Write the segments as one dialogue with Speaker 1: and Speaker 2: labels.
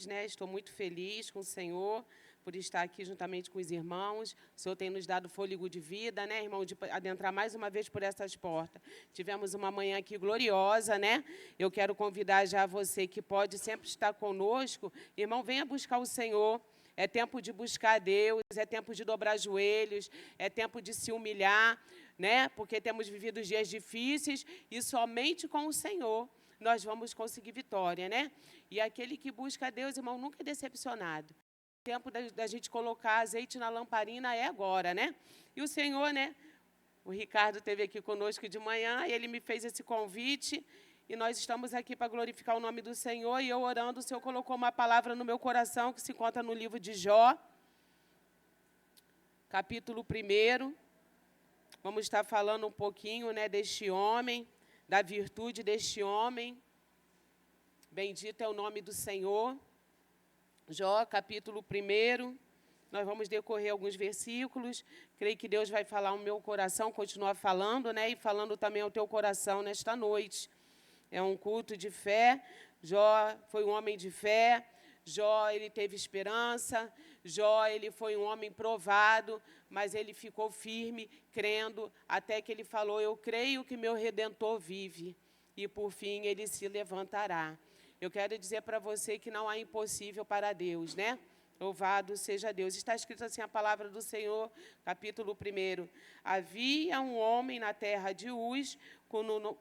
Speaker 1: né? Estou muito feliz com o Senhor por estar aqui juntamente com os irmãos. O Senhor tem nos dado fôlego de vida, né, irmão, de adentrar mais uma vez por essas portas. Tivemos uma manhã aqui gloriosa, né? Eu quero convidar já você que pode sempre estar conosco. Irmão, venha buscar o Senhor. É tempo de buscar a Deus, é tempo de dobrar joelhos, é tempo de se humilhar, né? Porque temos vivido dias difíceis e somente com o Senhor nós vamos conseguir vitória, né? E aquele que busca a Deus, irmão, nunca é decepcionado. O tempo da gente colocar azeite na lamparina é agora, né? E o Senhor, né? O Ricardo esteve aqui conosco de manhã, e ele me fez esse convite, e nós estamos aqui para glorificar o nome do Senhor, e eu orando, o Senhor colocou uma palavra no meu coração, que se encontra no livro de Jó, capítulo 1. Vamos estar falando um pouquinho, né, deste homem, da virtude deste homem. Bendito é o nome do Senhor. Jó, capítulo 1. Nós vamos decorrer alguns versículos. Creio que Deus vai falar no meu coração, continuar falando, né? E falando também ao teu coração nesta noite. É um culto de fé. Jó foi um homem de fé. Jó, ele teve esperança. Jó, ele foi um homem provado, mas ele ficou firme, crendo, até que ele falou: eu creio que meu Redentor vive, e por fim ele se levantará. Eu quero dizer para você que não há impossível para Deus, né? Louvado seja Deus. Está escrito assim a palavra do Senhor, capítulo 1. Havia um homem na terra de Uz,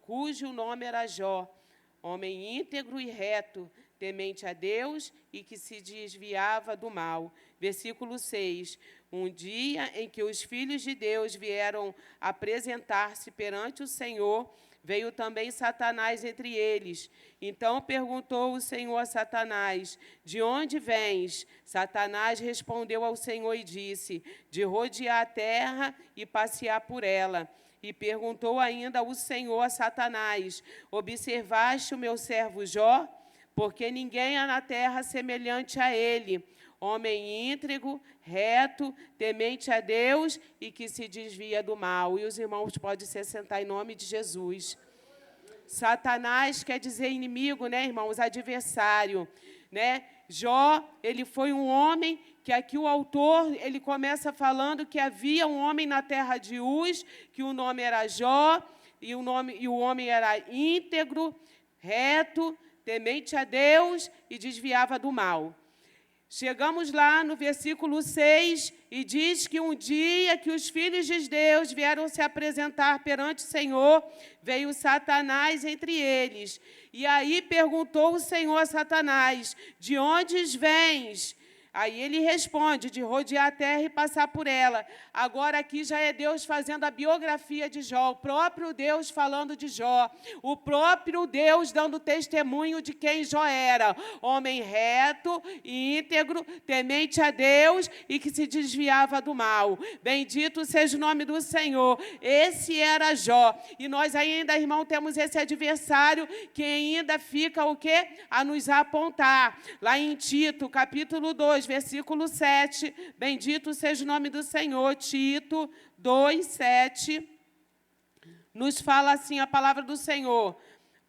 Speaker 1: cujo nome era Jó, homem íntegro e reto, temente a Deus e que se desviava do mal. Versículo 6. Um dia em que os filhos de Deus vieram apresentar-se perante o Senhor, veio também Satanás entre eles. Então perguntou o Senhor a Satanás: de onde vens? Satanás respondeu ao Senhor e disse: de rodear a terra e passear por ela. E perguntou ainda o Senhor a Satanás: observaste o meu servo Jó? Porque ninguém há na terra semelhante a ele, homem íntegro, reto, temente a Deus e que se desvia do mal. E os irmãos podem se assentar em nome de Jesus. Satanás quer dizer inimigo, né, irmãos? Adversário, né? Jó, ele foi um homem que aqui o autor, ele começa falando que havia um homem na terra de Uz, que o nome era Jó, e o homem era íntegro, reto, temente a Deus e desviava do mal. Chegamos lá no versículo 6 e diz que um dia que os filhos de Deus vieram se apresentar perante o Senhor, veio Satanás entre eles. E aí perguntou o Senhor a Satanás: de onde vens? Aí ele responde: de rodear a terra e passar por ela. Agora aqui já é Deus fazendo a biografia de Jó, o próprio Deus falando de Jó, o próprio Deus dando testemunho de quem Jó era: homem reto, íntegro, temente a Deus e que se desviava do mal. Bendito seja o nome do Senhor. Esse era Jó. E nós ainda, irmão, temos esse adversário que ainda fica o quê? A nos apontar. Lá em Tito, capítulo 2, versículo 7, bendito seja o nome do Senhor. Tito 2, 7, nos fala assim a palavra do Senhor: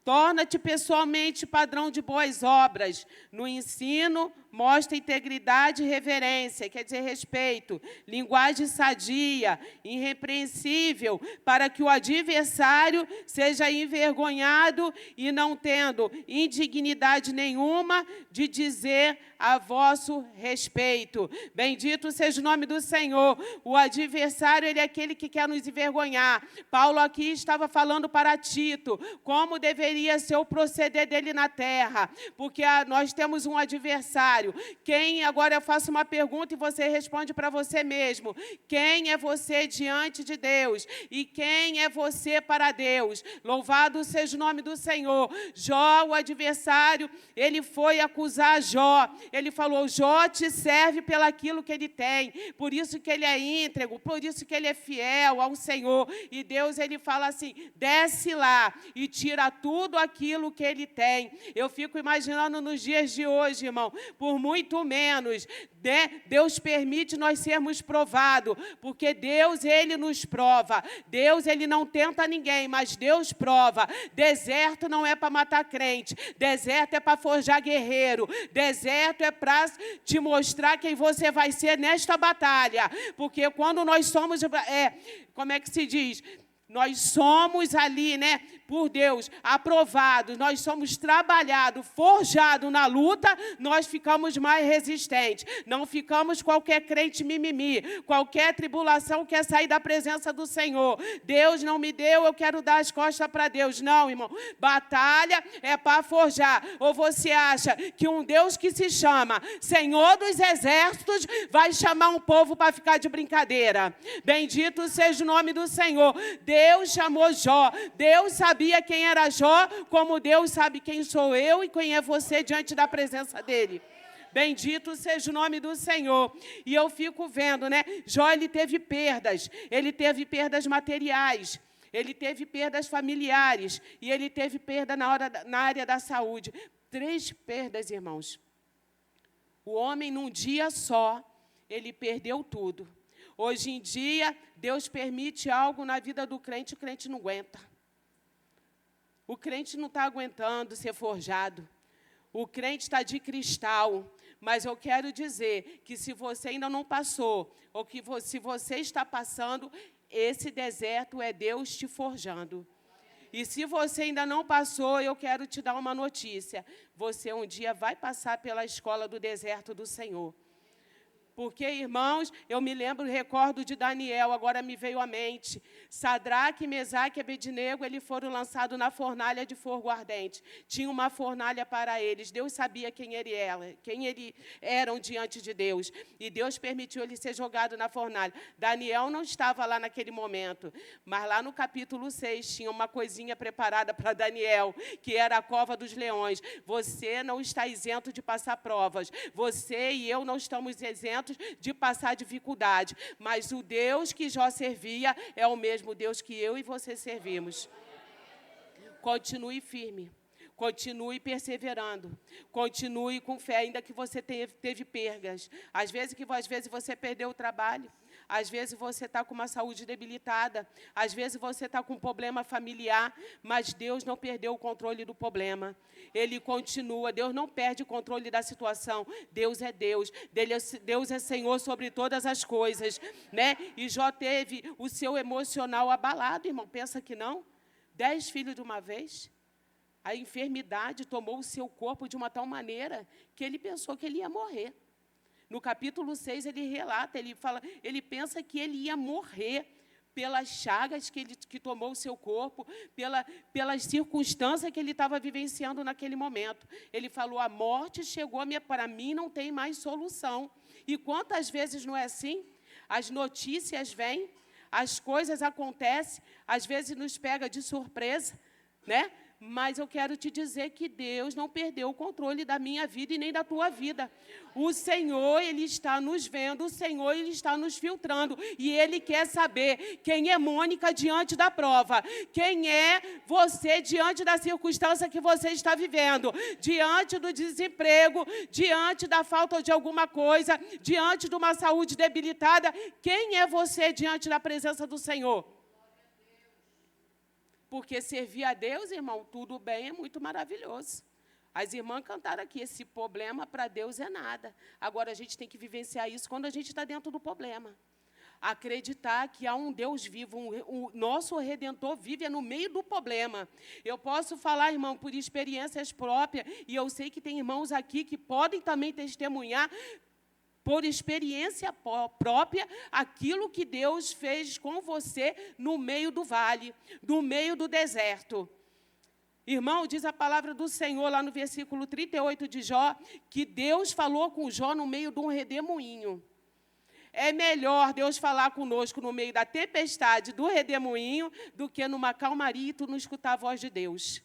Speaker 1: torna-te pessoalmente padrão de boas obras. No ensino, mostra integridade e reverência, quer dizer respeito, linguagem sadia, irrepreensível, para que o adversário seja envergonhado e não tendo indignidade nenhuma de dizer a vosso respeito. Bendito seja o nome do Senhor. O adversário, ele é aquele que quer nos envergonhar. Paulo aqui estava falando para Tito como deveria ser o proceder dele na terra, porque nós temos um adversário. Agora eu faço uma pergunta e você responde para você mesmo: quem é você diante de Deus? E quem é você para Deus? Louvado seja o nome do Senhor. Jó, o adversário, ele foi acusar Jó. Ele falou: Jó te serve pelaquilo que ele tem, por isso que ele é íntegro, por isso que ele é fiel ao Senhor. E Deus, ele fala assim: desce lá e tira tudo tudo aquilo que ele tem. Eu fico imaginando nos dias de hoje, irmão, por muito menos, né? Deus permite nós sermos provados, porque Deus, ele nos prova. Deus, ele não tenta ninguém, mas Deus prova. Deserto não é para matar crente, deserto é para forjar guerreiro, deserto é para te mostrar quem você vai ser nesta batalha, porque quando nós somos, como é que se diz? Nós somos ali, né, por Deus, aprovados, nós somos trabalhados, forjados na luta, nós ficamos mais resistentes. Não ficamos qualquer crente mimimi, qualquer tribulação quer sair da presença do Senhor. Deus não me deu, eu quero dar as costas para Deus. Não, irmão, batalha é para forjar. Ou você acha que um Deus que se chama Senhor dos Exércitos vai chamar um povo para ficar de brincadeira? Bendito seja o nome do Senhor. Deus chamou Jó, Deus sabia quem era Jó, como Deus sabe quem sou eu e quem é você diante da presença dele. Bendito seja o nome do Senhor. E eu fico vendo, né? Jó, ele teve perdas materiais, ele teve perdas familiares e ele teve perda na área da saúde. 3 perdas, irmãos. O homem, num dia só, ele perdeu tudo. Hoje em dia, Deus permite algo na vida do crente, o crente não aguenta. O crente não está aguentando ser forjado. O crente está de cristal. Mas eu quero dizer que se você ainda não passou, ou que se você está passando, esse deserto é Deus te forjando. E se você ainda não passou, eu quero te dar uma notícia. Você um dia vai passar pela escola do deserto do Senhor. Porque, irmãos, eu me lembro, recordo de Daniel, agora me veio à mente. Sadraque, Mesaque e Abednego, eles foram lançados na fornalha de fogo ardente. Tinha uma fornalha para eles. Deus sabia quem eles eram diante de Deus. E Deus permitiu ele ser jogado na fornalha. Daniel não estava lá naquele momento. Mas lá no capítulo 6, tinha uma coisinha preparada para Daniel, que era a cova dos leões. Você não está isento de passar provas. Você e eu não estamos isentos de passar dificuldade, mas o Deus que Jó servia é o mesmo Deus que eu e você servimos. Continue firme, continue perseverando, continue com fé, ainda que você teve perdas. Às vezes você perdeu o trabalho, às vezes você está com uma saúde debilitada, às vezes você está com um problema familiar, mas Deus não perdeu o controle do problema. Ele continua, Deus não perde o controle da situação. Deus é Deus, Deus é Senhor sobre todas as coisas, né? E Jó teve o seu emocional abalado, irmão, pensa que não? 10 filhos de uma vez. A enfermidade tomou o seu corpo de uma tal maneira que ele pensou que ele ia morrer. No capítulo 6, ele relata, ele pensa que ele ia morrer pelas chagas que tomou o seu corpo, pelas circunstâncias que ele estava vivenciando naquele momento. Ele falou, a morte chegou, para mim não tem mais solução. E quantas vezes não é assim? As notícias vêm, as coisas acontecem, às vezes nos pega de surpresa, né? Mas eu quero te dizer que Deus não perdeu o controle da minha vida e nem da tua vida. O Senhor, Ele está nos vendo, o Senhor, Ele está nos filtrando. E Ele quer saber quem é Mônica diante da prova. Quem é você diante da circunstância que você está vivendo. Diante do desemprego, diante da falta de alguma coisa, diante de uma saúde debilitada. Quem é você diante da presença do Senhor? Porque servir a Deus, irmão, tudo bem, é muito maravilhoso. As irmãs cantaram aqui, esse problema para Deus é nada. Agora, a gente tem que vivenciar isso quando a gente está dentro do problema. Acreditar que há um Deus vivo, o nosso Redentor vive no meio do problema. Eu posso falar, irmão, por experiências próprias, e eu sei que tem irmãos aqui que podem também testemunhar, por experiência própria, aquilo que Deus fez com você no meio do vale, no meio do deserto. Irmão, diz a palavra do Senhor lá no versículo 38 de Jó, que Deus falou com Jó no meio de um redemoinho. É melhor Deus falar conosco no meio da tempestade do redemoinho do que numa calmaria e tu não escutar a voz de Deus.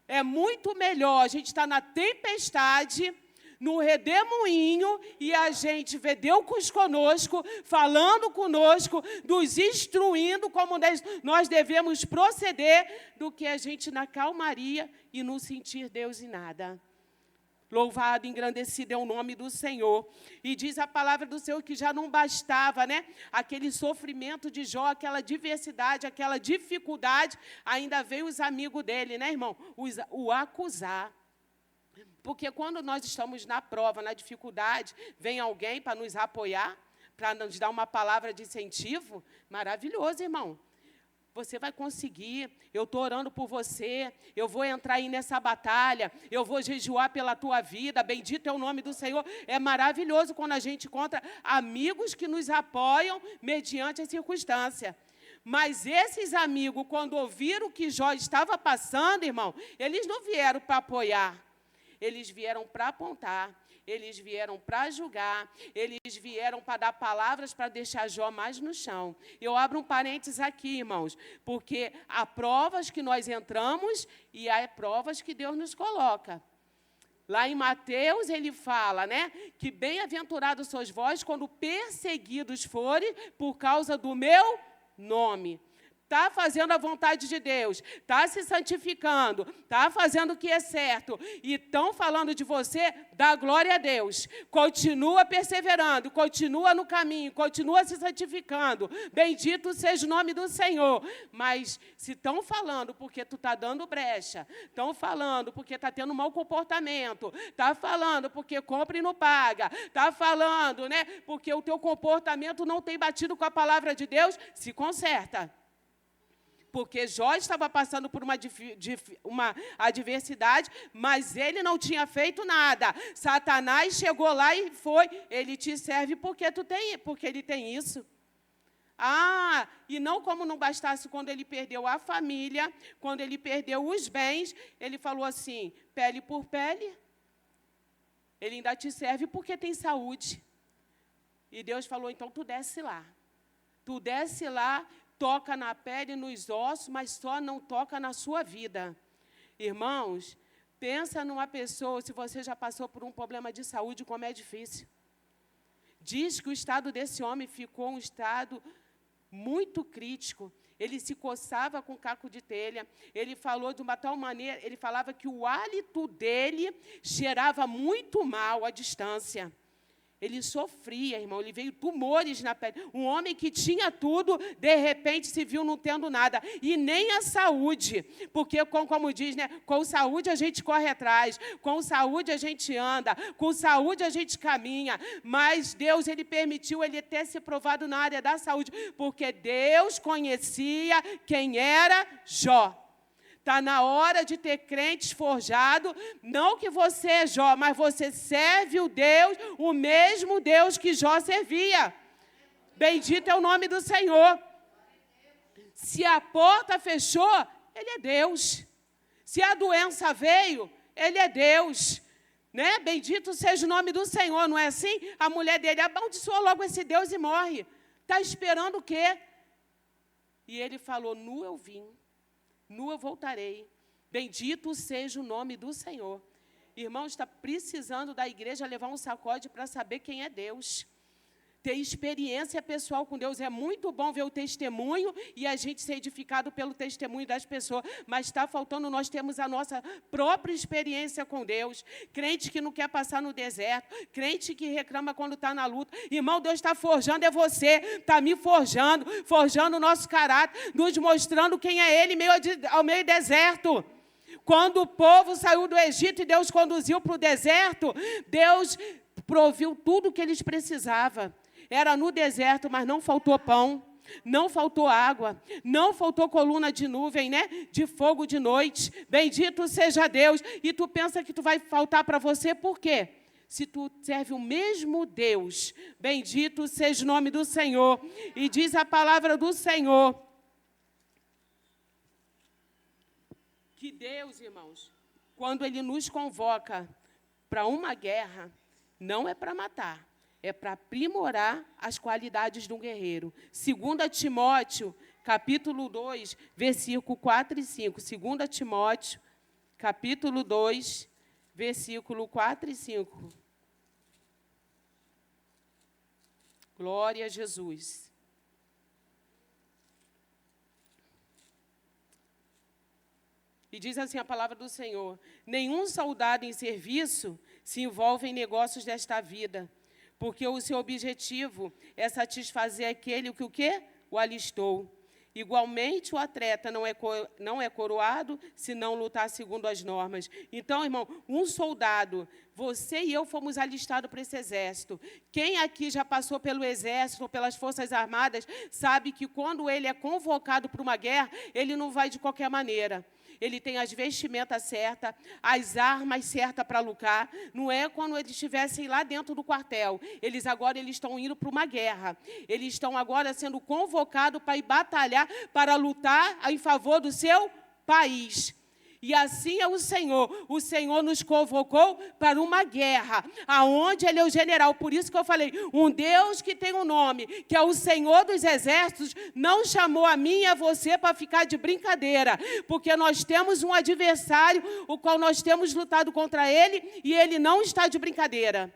Speaker 1: É muito melhor a gente estar na tempestade no redemoinho, e a gente vê Deus conosco, falando conosco, nos instruindo como nós devemos proceder, do que a gente na calmaria e não sentir Deus em nada. Louvado, engrandecido é o nome do Senhor. E diz a palavra do Senhor que já não bastava, né? Aquele sofrimento de Jó, aquela diversidade, aquela dificuldade, ainda veio os amigos dele, né, irmão? O acusar. Porque quando nós estamos na prova, na dificuldade, vem alguém para nos apoiar, para nos dar uma palavra de incentivo, maravilhoso, irmão. Você vai conseguir, eu estou orando por você, eu vou entrar aí nessa batalha, eu vou jejuar pela tua vida, bendito é o nome do Senhor. É maravilhoso quando a gente encontra amigos que nos apoiam mediante a circunstância. Mas esses amigos, quando ouviram o que Jó estava passando, irmão, eles não vieram para apoiar, eles vieram para apontar. Eles vieram para julgar, eles vieram para dar palavras para deixar Jó mais no chão. Eu abro um parênteses aqui, irmãos, porque há provas que nós entramos e há provas que Deus nos coloca. Lá em Mateus, ele fala, né, que bem-aventurados sois vós quando perseguidos forem por causa do meu nome. Está fazendo a vontade de Deus, está se santificando, está fazendo o que é certo, e estão falando de você, dá glória a Deus. Continua perseverando, continua no caminho, continua se santificando. Bendito seja o nome do Senhor. Mas se estão falando porque tu está dando brecha, estão falando porque está tendo mau comportamento, está falando porque compra e não paga, está falando, né, porque o teu comportamento não tem batido com a palavra de Deus, se conserta. Porque Jó estava passando por uma adversidade, mas ele não tinha feito nada. Satanás chegou lá e foi, ele te serve porque ele tem isso. Ah, e não como não bastasse quando ele perdeu a família, quando ele perdeu os bens, ele falou assim, pele por pele, ele ainda te serve porque tem saúde. E Deus falou, então tu desce lá. Tu desce lá, toca na pele, nos ossos, mas só não toca na sua vida. Irmãos, pensa numa pessoa, se você já passou por um problema de saúde, como é difícil. Diz que o estado desse homem ficou um estado muito crítico. Ele se coçava com caco de telha. Ele falou de uma tal maneira, ele falava que o hálito dele cheirava muito mal à distância. Ele sofria, irmão, ele veio tumores na pele. Um homem que tinha tudo, de repente se viu não tendo nada. E nem a saúde, porque, como diz, né, com saúde a gente corre atrás, com saúde a gente anda, com saúde a gente caminha. Mas Deus, ele permitiu ele ter se provado na área da saúde, porque Deus conhecia quem era Jó. Está na hora de ter crentes forjados, não que você é Jó, mas você serve o mesmo Deus que Jó servia. Bendito é o nome do Senhor. Se a porta fechou, Ele é Deus. Se a doença veio, Ele é Deus. Né? Bendito seja o nome do Senhor, não é assim? A mulher dele amaldiçoou logo esse Deus e morre. Está esperando o quê? E ele falou, nu eu vim. Nu eu voltarei. Bendito seja o nome do Senhor. Irmão, está precisando da igreja levar um sacode para saber quem é Deus. Ter experiência pessoal com Deus. É muito bom ver o testemunho e a gente ser edificado pelo testemunho das pessoas. Mas está faltando nós termos a nossa própria experiência com Deus. Crente que não quer passar no deserto. Crente que reclama quando está na luta. Irmão, Deus está forjando, é você. Está me forjando. Forjando o nosso caráter. Nos mostrando quem é Ele ao meio deserto. Quando o povo saiu do Egito e Deus conduziu para o deserto, Deus proviu tudo o que eles precisavam. Era no deserto, mas não faltou pão, não faltou água, não faltou coluna de nuvem, né? De fogo de noite. Bendito seja Deus. E tu pensa que tu vai faltar para você, por quê? Se tu serve o mesmo Deus, bendito seja o nome do Senhor. E diz a palavra do Senhor, que Deus, irmãos, quando Ele nos convoca para uma guerra, não é para matar. É para aprimorar as qualidades de um guerreiro. 2 Timóteo, capítulo 2, versículo 4 e 5. 2 Timóteo, capítulo 2, versículo 4 e 5. Glória a Jesus. E diz assim a palavra do Senhor: nenhum soldado em serviço se envolve em negócios desta vida, porque o seu objetivo é satisfazer aquele que o quê? O alistou. Igualmente, o atleta não é coroado se não lutar segundo as normas. Então, irmão, um soldado, você e eu fomos alistados para esse exército. Quem aqui já passou pelo exército ou pelas forças armadas, sabe que quando ele é convocado para uma guerra, ele não vai de qualquer maneira. Ele tem as vestimentas certas, as armas certas para lutar. Não é quando eles estivessem lá dentro do quartel. Eles estão indo para uma guerra. Eles estão agora sendo convocados para ir batalhar, para lutar em favor do seu país. E assim é o Senhor. O Senhor nos convocou para uma guerra, aonde Ele é o general. Por isso que eu falei, um Deus que tem um nome, que é o Senhor dos Exércitos, não chamou a mim e a você para ficar de brincadeira, porque nós temos um adversário, o qual nós temos lutado contra ele, e ele não está de brincadeira.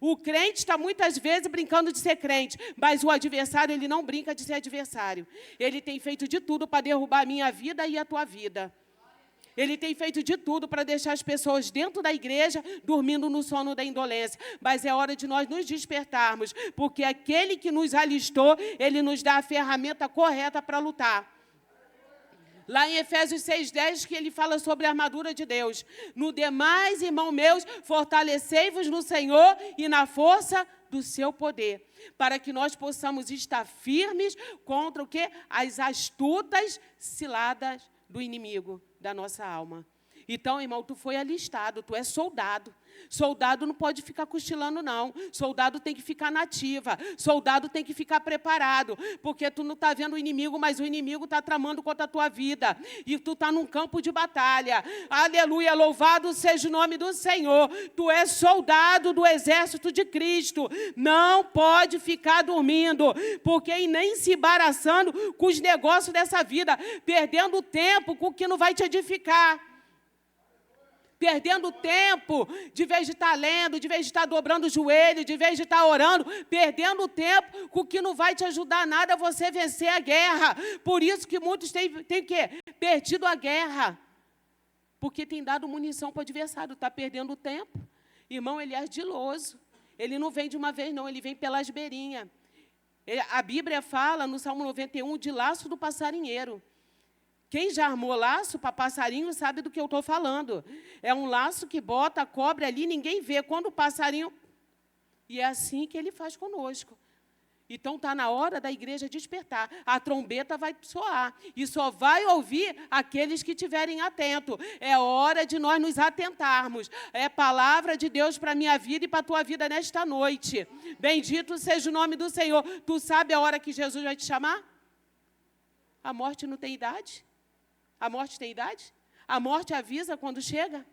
Speaker 1: O crente está muitas vezes brincando de ser crente, mas o adversário, ele não brinca de ser adversário. Ele tem feito de tudo para derrubar a minha vida e a tua vida. Ele tem feito de tudo para deixar as pessoas dentro da igreja dormindo no sono da indolência. Mas é hora de nós nos despertarmos, porque aquele que nos alistou, ele nos dá a ferramenta correta para lutar. Lá em Efésios 6,10, que ele fala sobre a armadura de Deus. No demais, irmãos meus, fortalecei-vos no Senhor e na força do seu poder, para que nós possamos estar firmes contra o quê? As astutas ciladas do inimigo da nossa alma. Então, irmão, tu foi alistado, tu é soldado. Soldado não pode ficar cochilando, não. Soldado tem que ficar na ativa. Soldado tem que ficar preparado. Porque tu não está vendo o inimigo, mas o inimigo está tramando contra a tua vida. E tu está num campo de batalha. Aleluia, louvado seja o nome do Senhor. Tu és soldado do exército de Cristo. Não pode ficar dormindo. Porque nem se embaraçando com os negócios dessa vida. Perdendo tempo com o que não vai te edificar. Perdendo tempo, de vez de estar lendo, de vez de estar dobrando o joelho, de vez de estar orando, perdendo tempo com o que não vai te ajudar nada a você vencer a guerra. Por isso que muitos têm o quê? Perdido a guerra. Porque tem dado munição para o adversário, está perdendo tempo. Irmão, ele é ardiloso. Ele não vem de uma vez, não, ele vem pelas beirinhas. A Bíblia fala, no Salmo 91, de laço do passarinheiro. Quem já armou laço para passarinho sabe do que eu estou falando. É um laço que bota, cobre ali, ninguém vê. Quando o passarinho... E é assim que ele faz conosco. Então, está na hora da igreja despertar. A trombeta vai soar. E só vai ouvir aqueles que estiverem atentos. É hora de nós nos atentarmos. É palavra de Deus para a minha vida e para a tua vida nesta noite. Bendito seja o nome do Senhor. Tu sabe a hora que Jesus vai te chamar? A morte não tem idade? A morte tem idade? A morte avisa quando chega?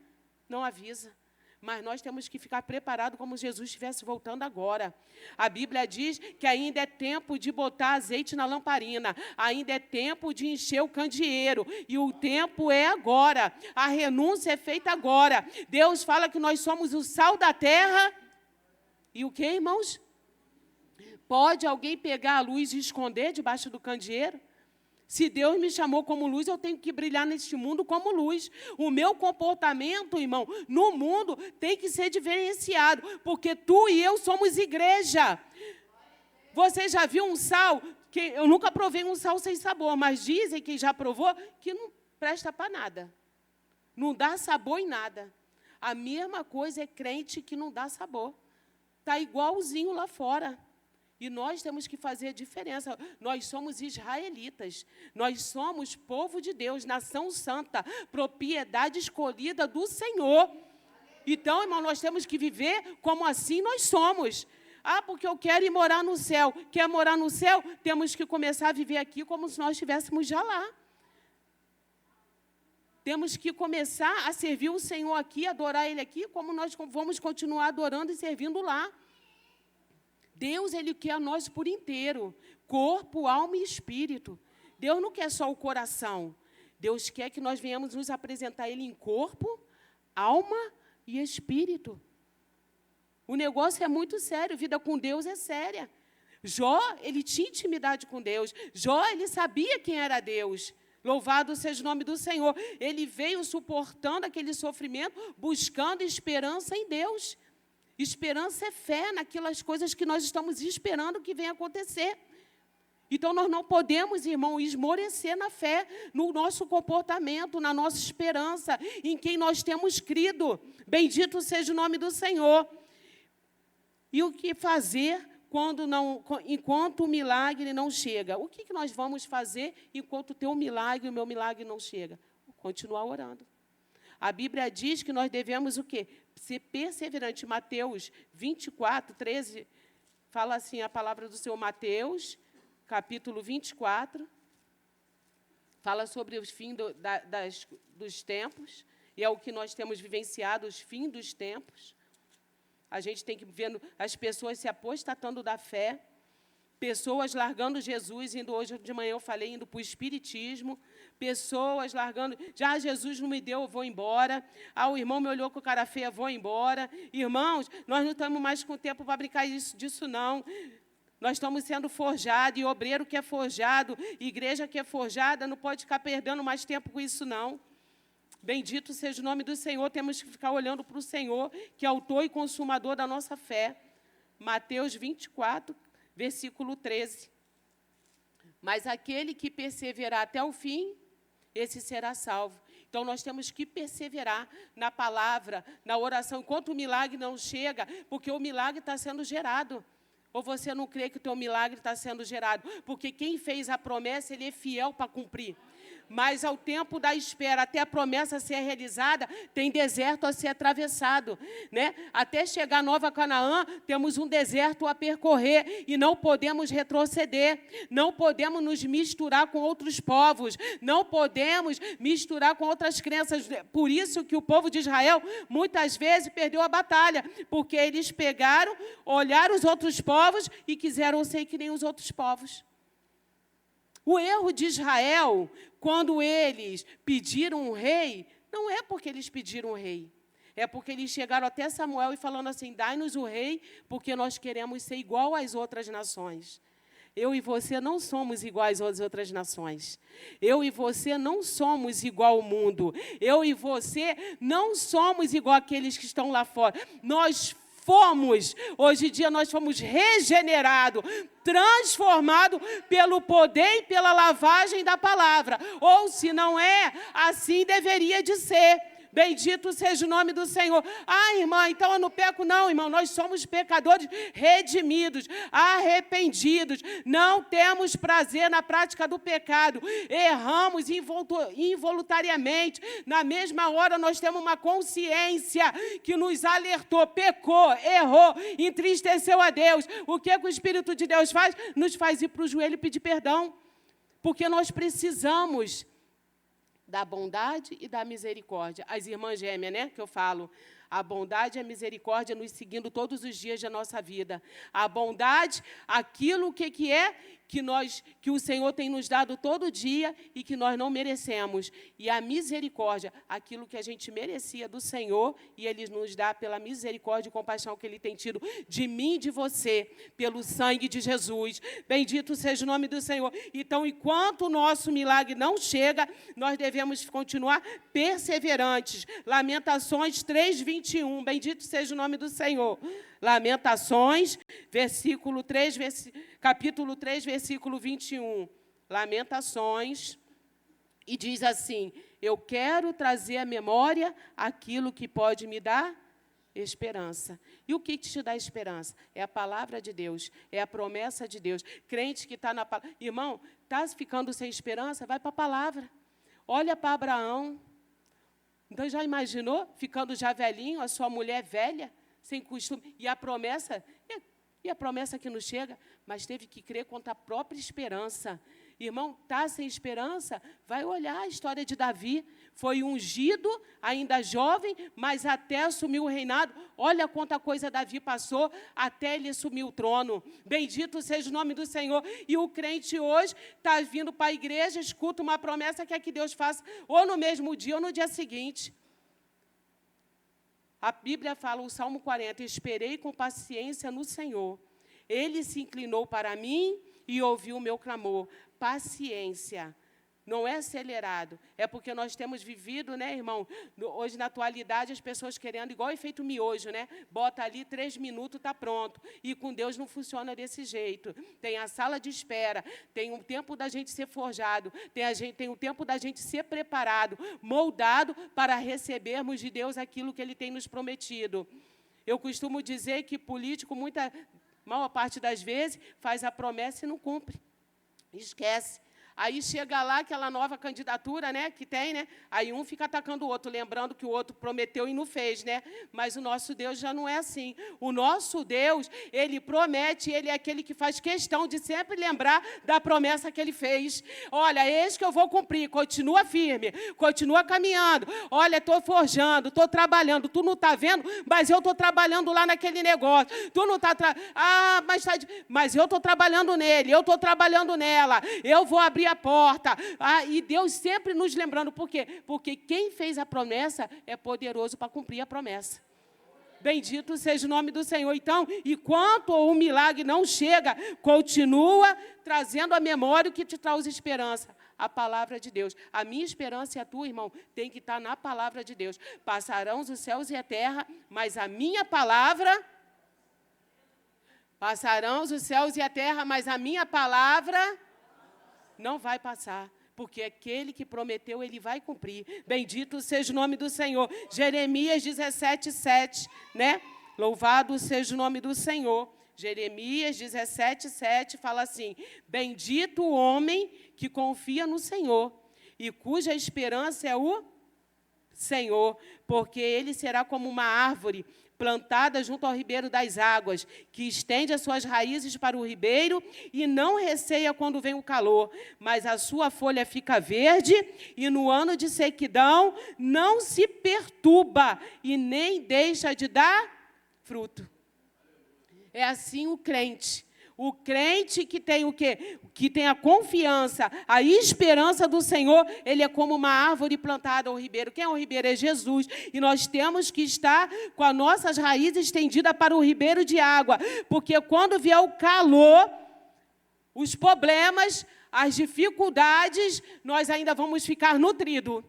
Speaker 1: Não avisa. Mas nós temos que ficar preparados como se Jesus estivesse voltando agora. A Bíblia diz que ainda é tempo de botar azeite na lamparina. Ainda é tempo de encher o candeeiro. E o tempo é agora. A renúncia é feita agora. Deus fala que nós somos o sal da terra. E o que, irmãos? Pode alguém pegar a luz e esconder debaixo do candeeiro? Se Deus me chamou como luz, eu tenho que brilhar neste mundo como luz. O meu comportamento, irmão, no mundo tem que ser diferenciado, porque tu e eu somos igreja. Você já viu um sal? Eu nunca provei um sal sem sabor, mas dizem que já provou que não presta para nada. Não dá sabor em nada. A mesma coisa é crente que não dá sabor. Está igualzinho lá fora. E nós temos que fazer a diferença. Nós somos israelitas. Nós somos povo de Deus, nação santa, propriedade escolhida do Senhor. Então, irmão, nós temos que viver como assim nós somos. Ah, porque eu quero ir morar no céu. Quer morar no céu? Temos que começar a viver aqui como se nós estivéssemos já lá. Temos que começar a servir o Senhor aqui, adorar Ele aqui, como nós vamos continuar adorando e servindo lá. Deus, Ele quer nós por inteiro, corpo, alma e espírito. Deus não quer só o coração. Deus quer que nós venhamos nos apresentar a Ele em corpo, alma e espírito. O negócio é muito sério, vida com Deus é séria. Jó, ele tinha intimidade com Deus. Jó, ele sabia quem era Deus. Louvado seja o nome do Senhor. Ele veio suportando aquele sofrimento, buscando esperança em Deus. Esperança é fé naquelas coisas que nós estamos esperando que venham acontecer. Então, nós não podemos, irmão, esmorecer na fé, no nosso comportamento, na nossa esperança, em quem nós temos crido. Bendito seja o nome do Senhor. E o que fazer enquanto o milagre não chega? O que nós vamos fazer enquanto o teu milagre, o meu milagre não chega? Continuar orando. A Bíblia diz que nós devemos o quê? Ser perseverante. Mateus 24, 13, fala assim a palavra do Senhor. Mateus, capítulo 24, fala sobre o fim dos tempos, e é o que nós temos vivenciado, os fins dos tempos. A gente tem que ver as pessoas se apostatando da fé, pessoas largando Jesus, hoje de manhã eu falei, indo para o espiritismo, pessoas largando, já Jesus não me deu, eu vou embora, o irmão me olhou com cara feia, vou embora. Irmãos, nós não estamos mais com tempo para brincar disso não. Nós estamos sendo forjados, e obreiro que é forjado, igreja que é forjada, não pode ficar perdendo mais tempo com isso não. Bendito seja o nome do Senhor, temos que ficar olhando para o Senhor, que é autor e consumador da nossa fé. Mateus 24, versículo 13. Mas aquele que perseverar até o fim, esse será salvo. Então, nós temos que perseverar na palavra, na oração, enquanto o milagre não chega, porque o milagre está sendo gerado. Ou você não crê que o teu milagre está sendo gerado? Porque quem fez a promessa, ele é fiel para cumprir. Mas ao tempo da espera, até a promessa ser realizada, tem deserto a ser atravessado, né? Até chegar a Nova Canaã, temos um deserto a percorrer e não podemos retroceder, não podemos nos misturar com outros povos, não podemos misturar com outras crenças. Por isso que o povo de Israel, muitas vezes, perdeu a batalha, porque eles pegaram, olharam os outros povos e quiseram ser que nem os outros povos. O erro de Israel, quando eles pediram um rei, não é porque eles pediram um rei. É porque eles chegaram até Samuel e falando assim, dai-nos o rei, porque nós queremos ser igual às outras nações. Eu e você não somos iguais às outras nações. Eu e você não somos igual ao mundo. Eu e você não somos igual àqueles que estão lá fora. Hoje em dia nós fomos regenerados, transformados pelo poder e pela lavagem da palavra. Ou, se não é, assim deveria de ser. Bendito seja o nome do Senhor. Irmã, então eu não peco. Não, irmão, nós somos pecadores redimidos, arrependidos. Não temos prazer na prática do pecado. Erramos involuntariamente. Na mesma hora, nós temos uma consciência que nos alertou, pecou, errou, entristeceu a Deus. O que o Espírito de Deus faz? Nos faz ir para o joelho e pedir perdão. Porque nós precisamos da bondade e da misericórdia. As irmãs gêmeas, né, que eu falo. A bondade e a misericórdia nos seguindo todos os dias da nossa vida. A bondade, aquilo que é que o Senhor tem nos dado todo dia e que nós não merecemos. E a misericórdia, aquilo que a gente merecia do Senhor, e Ele nos dá pela misericórdia e compaixão que Ele tem tido de mim e de você, pelo sangue de Jesus. Bendito seja o nome do Senhor. Então, enquanto o nosso milagre não chega, nós devemos continuar perseverantes. Lamentações 3:21. Bendito seja o nome do Senhor. Lamentações, capítulo 3, versículo 21. Lamentações, e diz assim, eu quero trazer à memória aquilo que pode me dar esperança. E o que te dá esperança? É a palavra de Deus, é a promessa de Deus. Crente que está na palavra. Irmão, está ficando sem esperança? Vai para a palavra. Olha para Abraão. Então, já imaginou? Ficando já velhinho, a sua mulher velha, sem costume, e a promessa que não chega, mas teve que crer contra a própria esperança. Irmão, está sem esperança? Vai olhar a história de Davi. Foi ungido, ainda jovem, mas até assumir o reinado. Olha quanta coisa Davi passou até ele assumir o trono. Bendito seja o nome do Senhor. E o crente hoje está vindo para a igreja, escuta uma promessa que é que Deus faça, ou no mesmo dia ou no dia seguinte. A Bíblia fala, o Salmo 40, esperei com paciência no Senhor. Ele se inclinou para mim e ouviu o meu clamor. Paciência. Não é acelerado, é porque nós temos vivido, né, irmão? Hoje, na atualidade, as pessoas querendo, igual efeito miojo, né? Bota ali 3 minutos, está pronto. E com Deus não funciona desse jeito. Tem a sala de espera, tem um tempo da gente ser forjado, tem um tempo da gente ser preparado, moldado para recebermos de Deus aquilo que Ele tem nos prometido. Eu costumo dizer que político, maior parte das vezes, faz a promessa e não cumpre. Esquece. Aí chega lá aquela nova candidatura, né, que tem, né? Aí um fica atacando o outro, lembrando que o outro prometeu e não fez, né? Mas o nosso Deus já não é assim. O nosso Deus, Ele promete, Ele é aquele que faz questão de sempre lembrar da promessa que Ele fez. Olha, eis que eu vou cumprir, continua firme, continua caminhando. Olha, estou forjando, estou trabalhando, tu não está vendo, mas eu estou trabalhando lá naquele negócio. Tu não está... mas eu estou trabalhando nele, eu estou trabalhando nela, eu vou abrir a porta. E Deus sempre nos lembrando. Por quê? Porque quem fez a promessa é poderoso para cumprir a promessa. Bendito seja o nome do Senhor. Então, enquanto o milagre não chega, continua trazendo a memória o que te traz esperança. A palavra de Deus. A minha esperança e a tua, irmão, tem que estar na palavra de Deus. Passarão os céus e a terra, mas a minha palavra... Passarão os céus e a terra, mas a minha palavra... não vai passar, porque aquele que prometeu, Ele vai cumprir. Bendito seja o nome do Senhor. Jeremias 17:7, né? Louvado seja o nome do Senhor. Jeremias 17:7 fala assim: bendito o homem que confia no Senhor e cuja esperança é o Senhor, porque ele será como uma árvore plantada junto ao ribeiro das águas, que estende as suas raízes para o ribeiro e não receia quando vem o calor, mas a sua folha fica verde e no ano de sequidão não se perturba e nem deixa de dar fruto. É assim o crente. O crente que tem o quê? Que tem a confiança, a esperança do Senhor, ele é como uma árvore plantada ao ribeiro. Quem é o ribeiro? É Jesus. E nós temos que estar com as nossas raízes estendidas para o ribeiro de água. Porque quando vier o calor, os problemas, as dificuldades, nós ainda vamos ficar nutridos.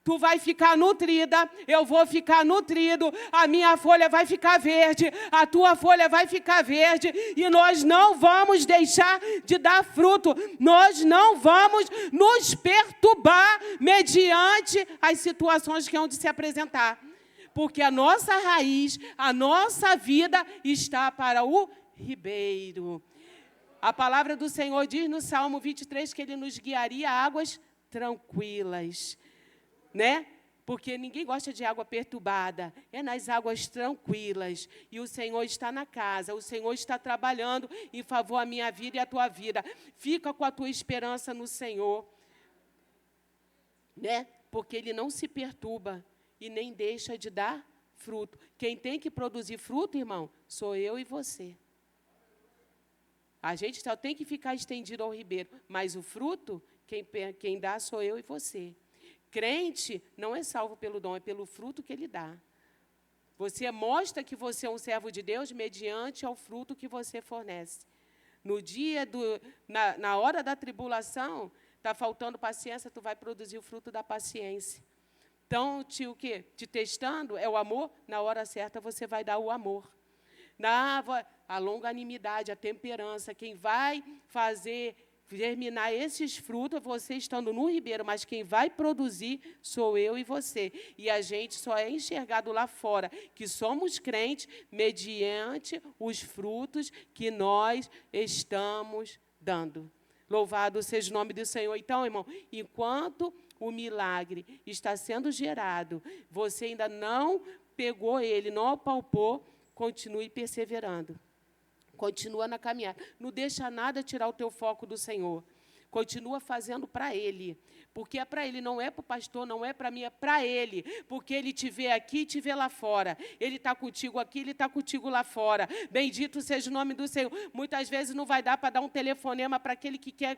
Speaker 1: Tu vai ficar nutrida, eu vou ficar nutrido, a minha folha vai ficar verde, a tua folha vai ficar verde, e nós não vamos deixar de dar fruto, nós não vamos nos perturbar mediante as situações que hão de se apresentar, porque a nossa raiz, a nossa vida está para o ribeiro. A palavra do Senhor diz no Salmo 23 que Ele nos guiaria a águas tranquilas. Né? Porque ninguém gosta de água perturbada, é nas águas tranquilas. E o Senhor está na casa, o Senhor está trabalhando em favor da minha vida e a tua vida. Fica com a tua esperança no Senhor, né? Porque Ele não se perturba e nem deixa de dar fruto. Quem tem que produzir fruto, irmão, sou eu e você. A gente só tem que ficar estendido ao ribeiro, mas o fruto, quem dá sou eu e você. Crente não é salvo pelo dom, é pelo fruto que ele dá. Você mostra que você é um servo de Deus mediante ao fruto que você fornece. No dia na hora da tribulação, está faltando paciência, tu vai produzir o fruto da paciência. Então, o quê? Te testando é o amor, na hora certa você vai dar o amor. A longanimidade, a temperança, quem vai fazer germinar esses frutos, você estando no ribeiro, mas quem vai produzir sou eu e você. E a gente só é enxergado lá fora, que somos crentes, mediante os frutos que nós estamos dando. Louvado seja o nome do Senhor. Então, irmão, enquanto o milagre está sendo gerado, você ainda não pegou ele, não apalpou, continue perseverando. Continua na caminhada. Não deixa nada tirar o teu foco do Senhor. Continua fazendo para Ele. Porque é para Ele, não é para o pastor, não é para mim, é para Ele. Porque Ele te vê aqui e te vê lá fora. Ele está contigo aqui, Ele está contigo lá fora. Bendito seja o nome do Senhor. Muitas vezes não vai dar para dar um telefonema para aquele que quer